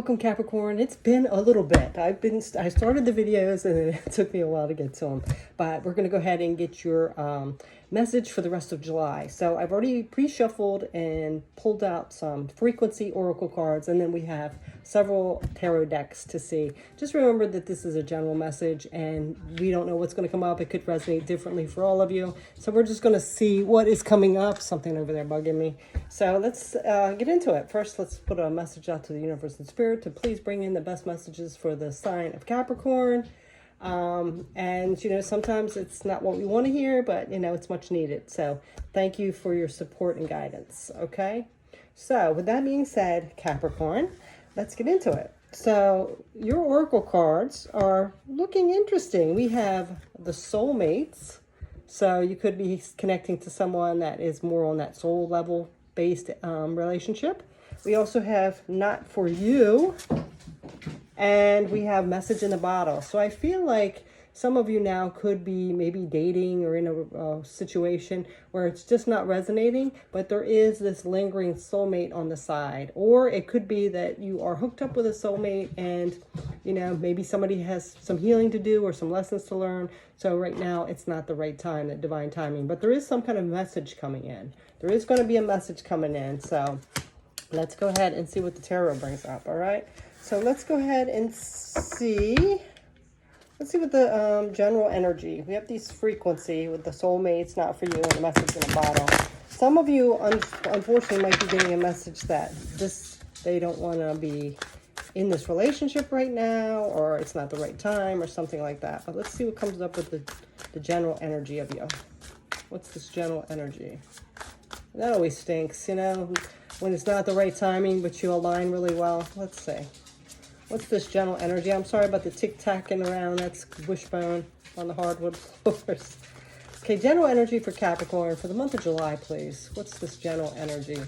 welcome Capricorn. It's been a little bit. I started the videos and it took me a while to get to them, but we're going to go ahead and get your message for the rest of July. So I've already pre-shuffled and pulled out some frequency oracle cards, and then we have several tarot decks to see. Just remember that this is a general message and we don't know what's going to come up. It could resonate differently for all of you. So we're just going to see what is coming up. Something over there bugging me. So let's get into it. First, let's put a message out to the universe and spirit to please bring in the best messages for the sign of Capricorn. And you know, sometimes it's not what we want to hear, but you know, it's much needed. So thank you for your support and guidance. Okay. So with that being said, Capricorn, let's get into it. So your oracle cards are looking interesting. We have the soulmates. So you could be connecting to someone that is more on that soul level based relationship. We also have not for you, and we have message in the bottle. So I feel like some of you now could be maybe dating or in a situation where it's just not resonating, but there is this lingering soulmate on the side. Or it could be that you are hooked up with a soulmate and, you know, maybe somebody has some healing to do or some lessons to learn. So right now it's not the right time, that divine timing, but there is some kind of message coming in. There is going to be a message coming in. So let's go ahead and see what the tarot brings up. All right. So let's go ahead and see. Let's see what the general energy. We have these frequency with the soulmates, not for you, and the message in a bottle. Some of you, unfortunately, might be getting a message that they don't want to be in this relationship right now, or it's not the right time, or something like that. But let's see what comes up with the general energy of you. What's this general energy? That always stinks, you know, when it's not the right timing, but you align really well. Let's see. What's this general energy? I'm sorry about the tic-tacking around. That's wishbone on the hardwood floors. Okay, general energy for Capricorn for the month of July, please. What's this general energy?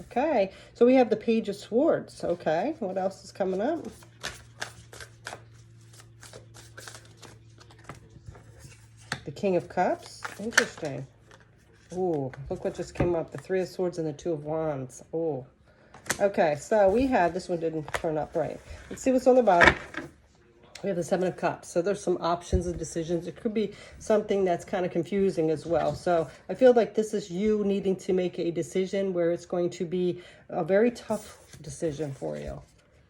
Okay, so we have the Page of Swords. Okay, what else is coming up? The King of Cups. Interesting. Ooh, look what just came up. The Three of Swords and the Two of Wands. Ooh. Okay, so we have, this one didn't turn up right. Let's see what's on the bottom. We have the Seven of Cups. So there's some options and decisions. It could be something that's kind of confusing as well. So I feel like this is you needing to make a decision where it's going to be a very tough decision for you.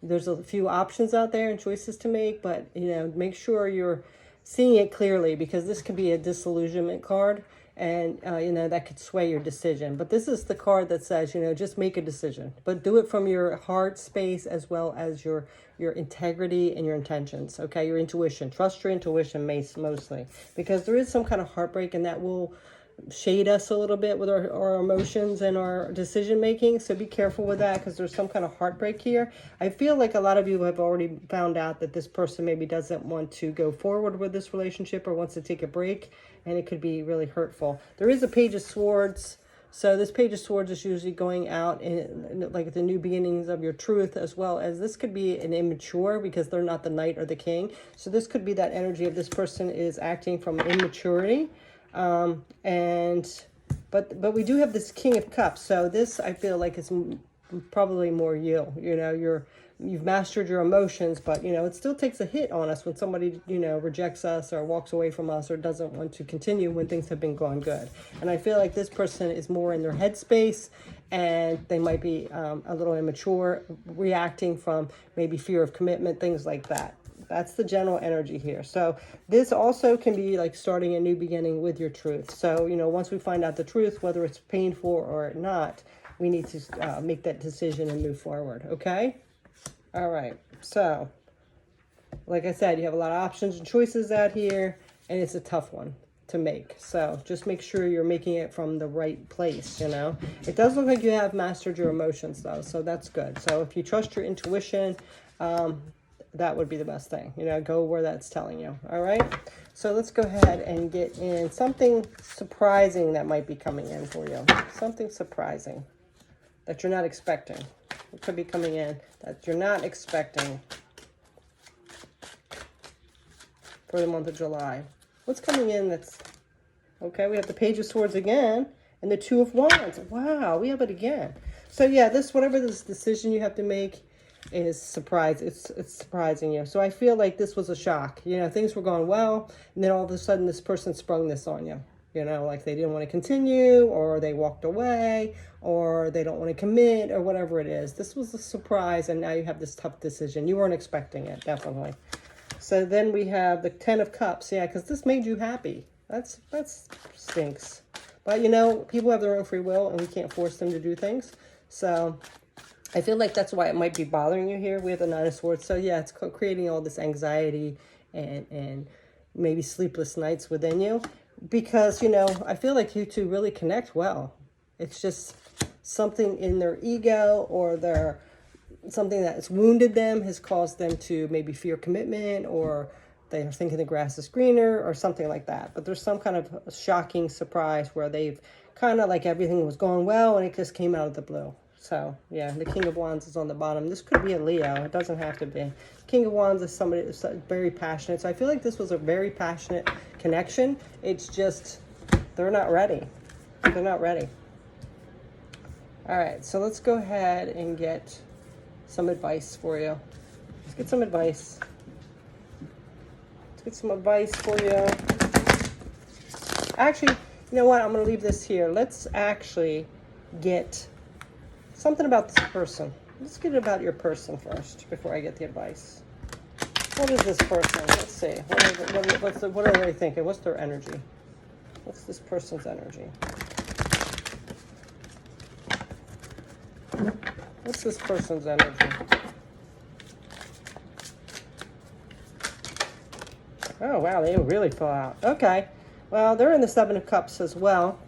There's a few options out there and choices to make, but you know, make sure you're seeing it clearly, because this could be a disillusionment card. And, you know, that could sway your decision. But this is the card that says, you know, just make a decision. But do it from your heart space as well as your integrity and your intentions, okay? Your intuition. Trust your intuition mostly. Because there is some kind of heartbreak, and that will shade us a little bit with our emotions and our decision making. So be careful with that, because there's some kind of heartbreak here. I feel like a lot of you have already found out that this person maybe doesn't want to go forward with this relationship or wants to take a break, and it could be really hurtful. There is a Page of Swords. So this Page of Swords is usually going out in like the new beginnings of your truth, as well as this could be an immature, because they're not the Knight or the King. So this could be that energy of this person is acting from immaturity. But we do have this King of Cups. So this, I feel like, is probably more you know, you've mastered your emotions, but you know, it still takes a hit on us when somebody, you know, rejects us or walks away from us or doesn't want to continue when things have been going good. And I feel like this person is more in their headspace, and they might be a little immature, reacting from maybe fear of commitment, things like that. That's the general energy here. So this also can be like starting a new beginning with your truth. So, you know, once we find out the truth, whether it's painful or not, we need to make that decision and move forward. Okay. All right. So like I said, you have a lot of options and choices out here, and it's a tough one to make. So just make sure you're making it from the right place. You know, it does look like you have mastered your emotions though. So that's good. So if you trust your intuition, that would be the best thing. You know, go where that's telling you. All right. So let's go ahead and get in something surprising that might be coming in for you. Something surprising that you're not expecting. It could be coming in that you're not expecting for the month of July. What's coming in that's... Okay, we have the Page of Swords again and the Two of Wands. Wow, we have it again. So yeah, whatever this decision you have to make, is surprise. It's surprising you. So I feel like this was a shock. You know, things were going well, and then all of a sudden this person sprung this on you. You know, like they didn't want to continue, or they walked away, or they don't want to commit, or whatever it is. This was a surprise, and now you have this tough decision. You weren't expecting it, definitely. So then we have the 10 of Cups. Yeah, because this made you happy. That stinks. But, you know, people have their own free will, and we can't force them to do things. So I feel like that's why it might be bothering you here. We have the 9 of Swords. So, yeah, it's creating all this anxiety and maybe sleepless nights within you. Because, you know, I feel like you two really connect well. It's just something in their ego or something that has wounded them has caused them to maybe fear commitment, or they're thinking the grass is greener or something like that. But there's some kind of shocking surprise where they've kind of like everything was going well and it just came out of the blue. So, yeah, the King of Wands is on the bottom. This could be a Leo. It doesn't have to be. King of Wands is somebody that's very passionate. So I feel like this was a very passionate connection. It's just they're not ready. They're not ready. All right, so let's go ahead and get some advice for you. Let's get some advice. Let's get some advice for you. Actually, you know what? I'm going to leave this here. Let's actually get something about this person. Let's get about your person first before I get the advice. What is this person? Let's see. What are they thinking? What's their energy? What's this person's energy? What's this person's energy? Oh, wow, they really fell out. Okay. Well, they're in the 7 of Cups as well.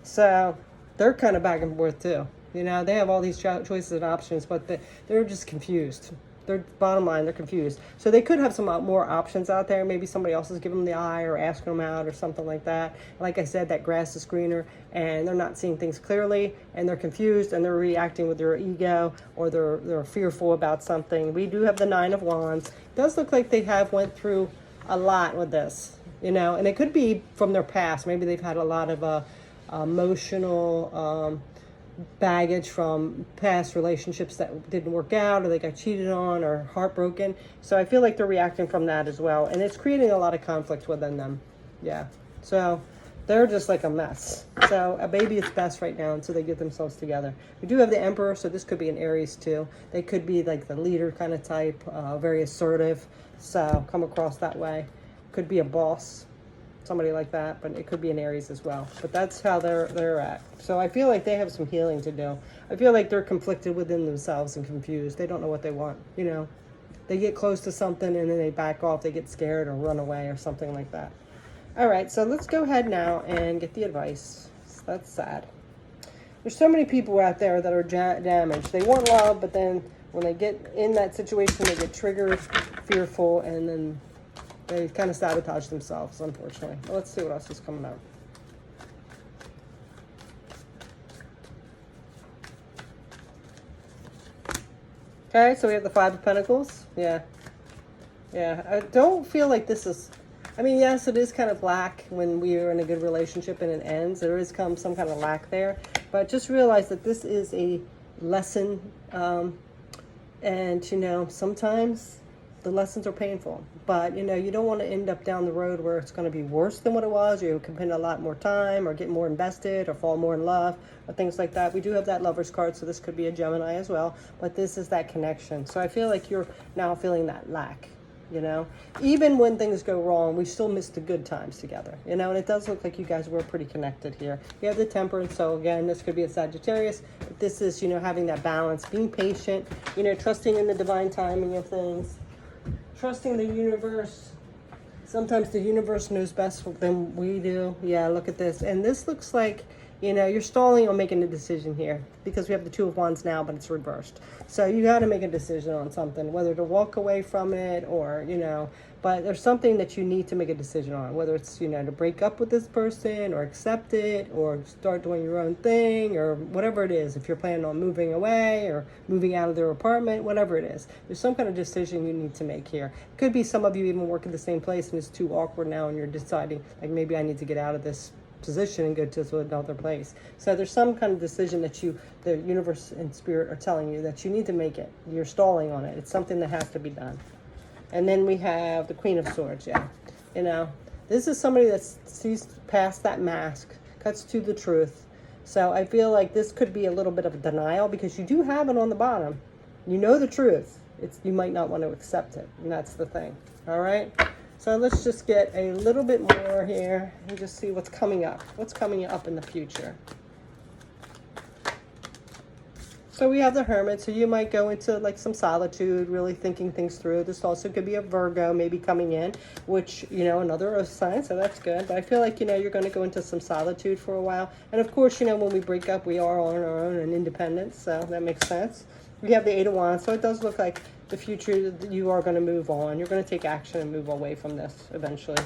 So they're kind of back and forth too. You know, they have all these choices and options, but they're just confused. They're, bottom line, they're confused. So they could have some more options out there. Maybe somebody else is giving them the eye or asking them out or something like that. Like I said, that grass is greener, and they're not seeing things clearly, and they're confused, and they're reacting with their ego, or they're fearful about something. We do have the 9 of Wands. It does look like they have went through a lot with this, you know, and it could be from their past. Maybe they've had a lot of emotional baggage from past relationships that didn't work out, or they got cheated on, or heartbroken. So I feel like they're reacting from that as well, and it's creating a lot of conflict within them. Yeah, so they're just like a mess. So maybe it's best right now until they get themselves together. We do have the Emperor, so this could be an Aries too. They could be like the leader kind of type, very assertive, so come across that way. Could be a boss, somebody like that, but it could be an Aries as well. But that's how they're at. So I feel like they have some healing to do. I feel like they're conflicted within themselves and confused. They don't know what they want, you know. They get close to something and then they back off. They get scared or run away or something like that. All right, so let's go ahead now and get the advice. That's sad. There's so many people out there that are damaged. They want love, but then when they get in that situation, they get triggered, fearful, and then they kind of sabotage themselves, unfortunately. Well, let's see what else is coming up. Okay, so we have the 5 of Pentacles. Yeah. Yeah, I don't feel like this is... I mean, yes, it is kind of lack when we are in a good relationship and it ends. There is some kind of lack there. But just realize that this is a lesson. And, you know, sometimes the lessons are painful. But, you know, you don't want to end up down the road where it's going to be worse than what it was. You can spend a lot more time or get more invested or fall more in love or things like that. We do have that Lover's card, so this could be a Gemini as well. But this is that connection. So I feel like you're now feeling that lack. You know, even when things go wrong, we still miss the good times together, you know, and it does look like you guys were pretty connected here. You have the Temperance, so again, this could be a Sagittarius, but this is, you know, having that balance, being patient, you know, trusting in the divine timing of things, trusting the universe. Sometimes the universe knows best than we do. Yeah, look at this. And this looks like, you know, you're stalling on making a decision here because we have the 2 of Wands now, but it's reversed. So you got to make a decision on something, whether to walk away from it or, you know, but there's something that you need to make a decision on, whether it's, you know, to break up with this person or accept it or start doing your own thing or whatever it is. If you're planning on moving away or moving out of their apartment, whatever it is, there's some kind of decision you need to make here. It could be some of you even work at the same place and it's too awkward now and you're deciding, like, maybe I need to get out of this position and go to another place. So there's some kind of decision that the universe and spirit are telling you that you need to make it. You're stalling on it. It's something that has to be done. And then we have the Queen of Swords. Yeah, you know, this is somebody that sees past that mask, cuts to the truth. So I feel like this could be a little bit of a denial, because you do have it on the bottom. You know the truth. You might not want to accept it, and that's the thing. All right. So let's just get a little bit more here and just see what's coming up. What's coming up in the future? So we have the Hermit. So you might go into like some solitude, really thinking things through. This also could be a Virgo maybe coming in, which, you know, another earth sign. So that's good. But I feel like, you know, you're going to go into some solitude for a while. And of course, you know, when we break up, we are on our own and independent. So that makes sense. We have the Eight of Wands. So it does look like the future, you are going to move on. You're going to take action and move away from this eventually.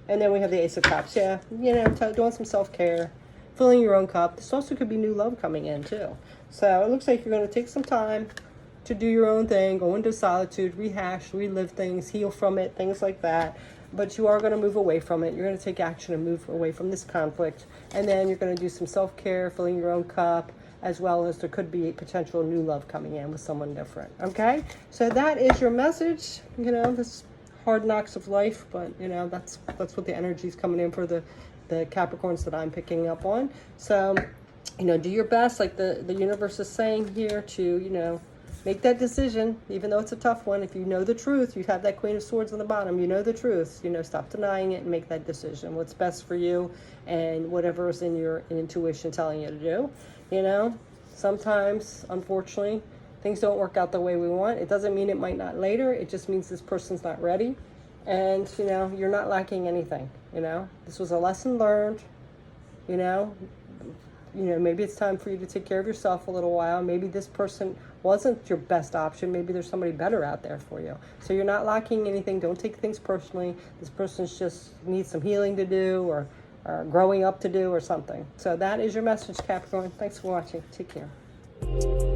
And then we have the Ace of Cups. Yeah, you know, doing some self-care, filling your own cup. This also could be new love coming in too. So it looks like you're going to take some time to do your own thing, go into solitude, rehash, relive things, heal from it, things like that. But you are going to move away from it. You're going to take action and move away from this conflict. And then you're going to do some self-care, filling your own cup, as well as there could be potential new love coming in with someone different. Okay? So that is your message. You know, this hard knocks of life, but, you know, that's what the energy is coming in for the Capricorns that I'm picking up on. So, you know, do your best, like the universe is saying here, to, you know, make that decision, even though it's a tough one. If you know the truth, you have that Queen of Swords on the bottom, you know the truth, you know, stop denying it and make that decision. What's best for you and whatever is in your intuition telling you to do. You know, sometimes, unfortunately, things don't work out the way we want. It doesn't mean it might not later. It just means this person's not ready. And, you know, you're not lacking anything, you know. This was a lesson learned, you know. Maybe it's time for you to take care of yourself a little while. Maybe this person wasn't your best option. Maybe there's somebody better out there for you. So you're not lacking anything. Don't take things personally. This person's just needs some healing to do, or growing up to do, or something. So that is your message, Capricorn. Thanks for watching. Take care.